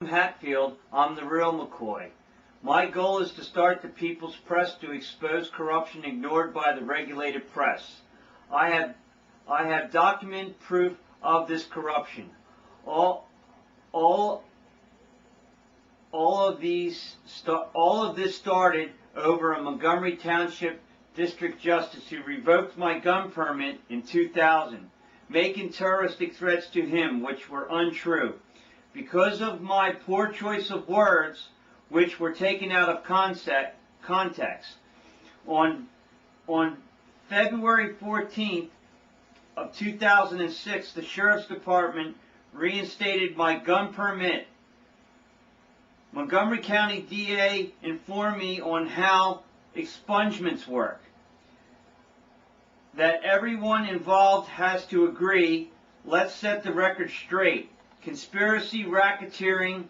Hatfield, I'm the real McCoy. My goal is to start the People's Press to expose corruption ignored by the regulated press. I have documented proof of this corruption. All of this started over a Montgomery Township District Justice who revoked my gun permit in 2000, making terroristic threats to him which were untrue. Because of my poor choice of words, which were taken out of context, on February 14th of 2006, the Sheriff's Department reinstated my gun permit. Montgomery County DA informed me on how expungements work, that everyone involved has to agree. Let's set the record straight. Conspiracy, racketeering,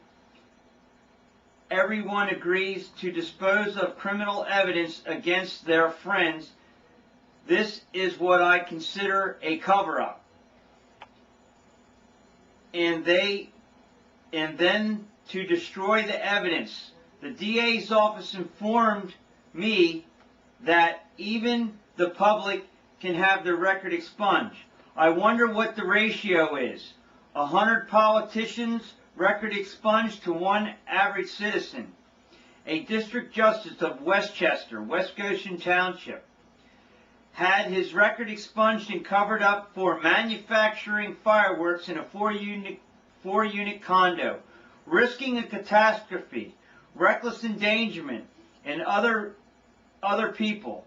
everyone agrees to dispose of criminal evidence against their friends. This is what I consider a cover-up. And then to destroy the evidence. The DA's office informed me that even the public can have their record expunged. I wonder what the ratio is. 100 politicians record expunged to one average citizen. A district justice of Westchester, West Goshen Township, had his record expunged and covered up for manufacturing fireworks in a four-unit condo, risking a catastrophe, reckless endangerment, and other people,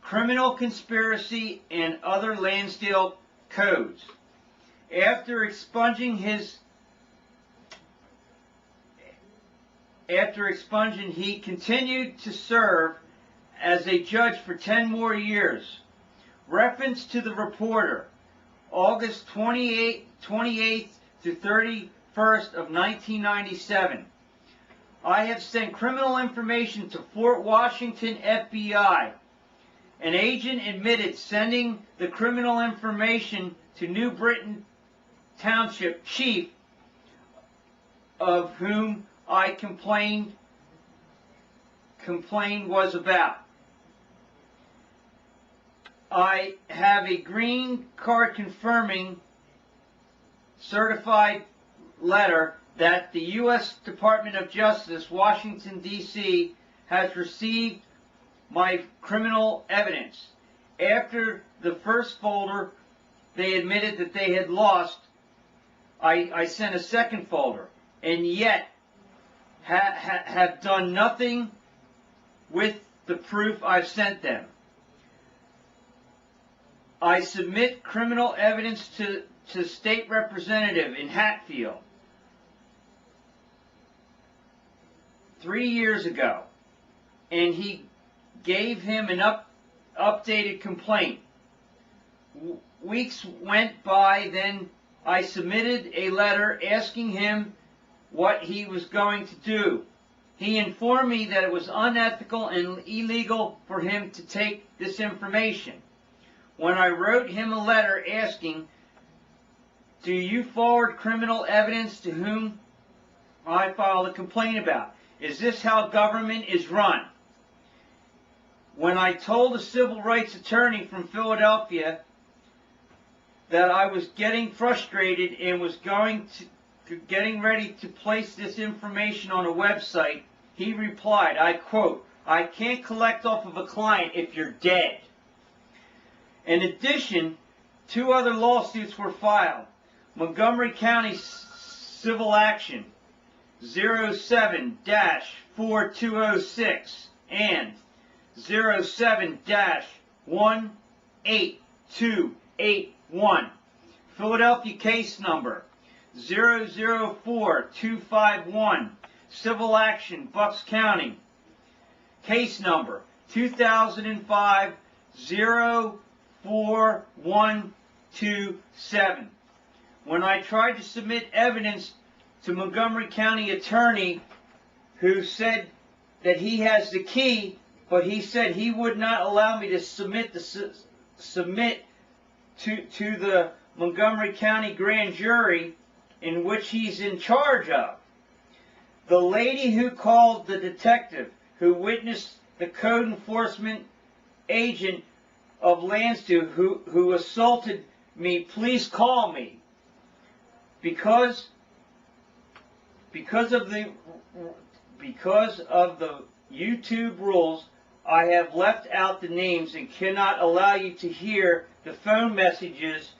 criminal conspiracy, and other land steal codes. After expunging, he continued to serve as a judge for 10 more years. Reference to the reporter, August 28th to 31st of 1997. I have sent criminal information to Fort Washington FBI. An agent admitted sending the criminal information to New Britain Township chief, of whom I complained was about. I have a green card confirming certified letter that the U.S. Department of Justice, Washington, D.C., has received my criminal evidence. After the first folder they admitted that they had lost, I sent a second folder, and yet have done nothing with the proof I've sent them. I submit criminal evidence to state representative in Hatfield 3 years ago, and he gave him an updated complaint. Weeks went by, then I submitted a letter asking him what he was going to do. He informed me that it was unethical and illegal for him to take this information. When I wrote him a letter asking, do you forward criminal evidence to whom I filed a complaint about? Is this how government is run? When I told a civil rights attorney from Philadelphia that I was getting frustrated and was getting ready to place this information on a website, he replied, I quote, "I can't collect off of a client if you're dead." In addition, 2 other lawsuits were filed. Montgomery County Civil Action 07-4206 and 07-18281. Philadelphia case number 004251. Civil Action, Bucks County. Case number 2005-04127. When I tried to submit evidence to Montgomery County attorney, who said that he has the key, but he said he would not allow me to submit to the Montgomery County grand jury in which he's in charge of. The lady who called the detective who witnessed the code enforcement agent of Landstuhl who assaulted me, please call me. Because of the YouTube rules, I have left out the names and cannot allow you to hear the phone messages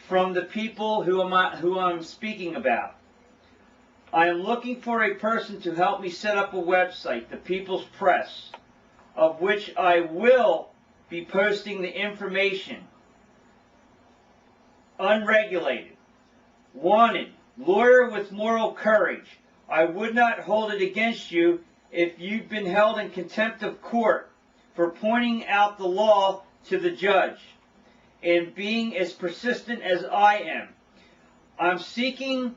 from the people who I'm speaking about. I am looking for a person to help me set up a website, the People's Press, of which I will be posting the information. Unregulated. Wanted. Lawyer with moral courage. I would not hold it against you if you've been held in contempt of court for pointing out the law to the judge and being as persistent as I am. I'm seeking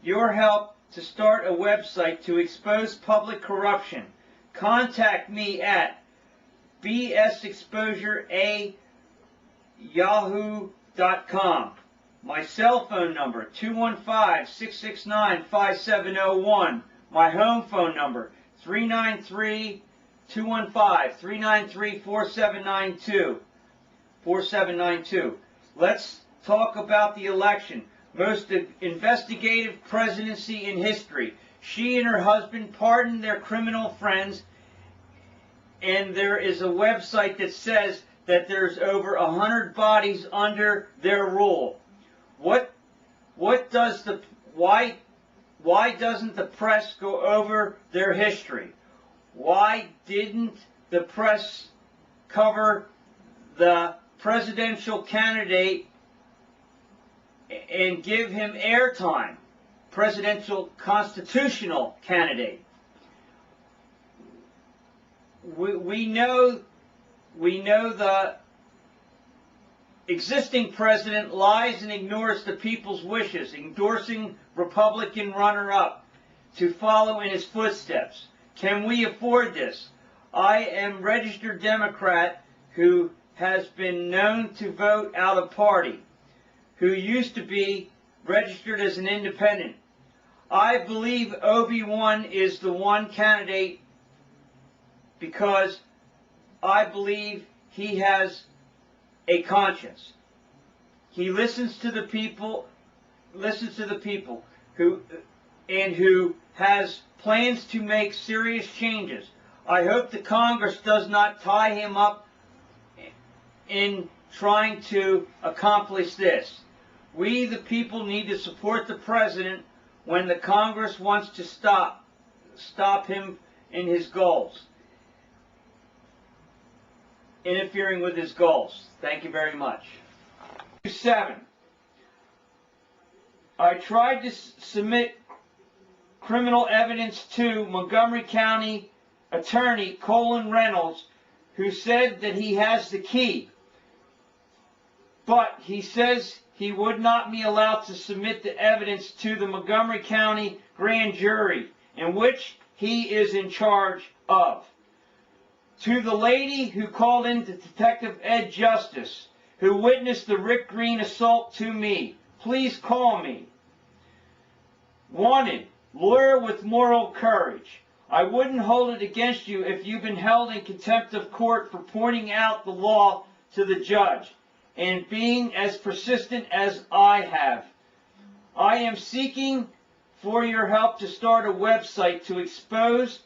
your help to start a website to expose public corruption. Contact me at bsexposure@yahoo.com. My cell phone number, 215-669-5701. My home phone number, 393-215-393-4792. Let's talk about the election. Most investigative presidency in history. She and her husband pardoned their criminal friends, and there is a website that says that there's over 100 bodies under their rule. Why doesn't the press go over their history? Why didn't the press cover the presidential candidate and give him airtime? Presidential constitutional candidate. We know the existing president lies and ignores the people's wishes, endorsing Republican runner-up to follow in his footsteps. Can we afford this? I am registered Democrat who has been known to vote out of party, who used to be registered as an independent. I believe Obi-Wan is the one candidate because I believe he has a conscience. He listens to the people, who has plans to make serious changes. I hope the Congress does not tie him up in trying to accomplish this. We, the people, need to support the president when the Congress wants to stop him in his goals, interfering with his goals. Thank you very much. 7. I tried to submit criminal evidence to Montgomery County Attorney Colin Reynolds, who said that he has the key, but he says he would not be allowed to submit the evidence to the Montgomery County Grand Jury, in which he is in charge of. To the lady who called in to Detective Ed Justice, who witnessed the Rick Green assault to me, please call me. Wanted, lawyer with moral courage. I wouldn't hold it against you if you've been held in contempt of court for pointing out the law to the judge and being as persistent as I have. I am seeking for your help to start a website to expose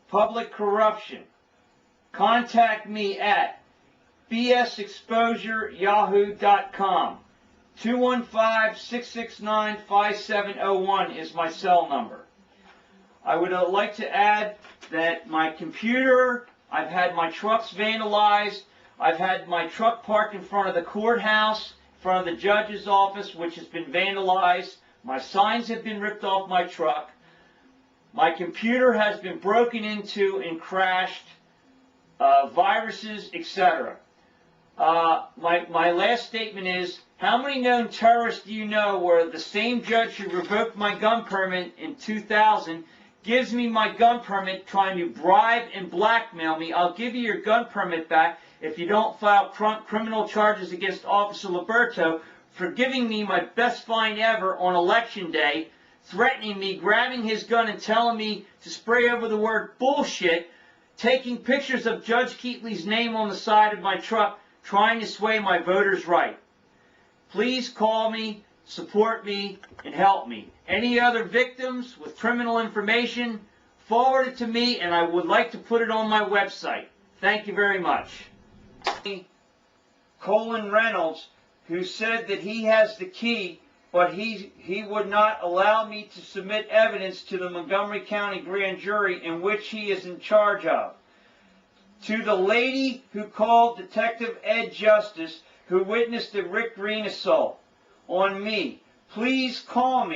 public corruption. Contact me at bsexposure@yahoo.com. 215-669-5701 is my cell number. I would like to add that my computer, I've had my trucks vandalized. I've had my truck parked in front of the courthouse, in front of the judge's office, which has been vandalized. My signs have been ripped off my truck. My computer has been broken into and crashed, viruses, etc. My last statement is, how many known terrorists do you know where the same judge who revoked my gun permit in 2000 gives me my gun permit trying to bribe and blackmail me? I'll give you your gun permit back if you don't file criminal charges against Officer Liberto for giving me my best find ever on election day, threatening me, grabbing his gun and telling me to spray over the word bullshit, taking pictures of Judge Keatley's name on the side of my truck, trying to sway my voters' right. Please call me, support me, and help me. Any other victims with criminal information, forward it to me, and I would like to put it on my website. Thank you very much. Colin Reynolds, who said that he has the key, but he would not allow me to submit evidence to the Montgomery County Grand Jury in which he is in charge of. To the lady who called Detective Ed Justice, who witnessed the Rick Green assault on me, please call me.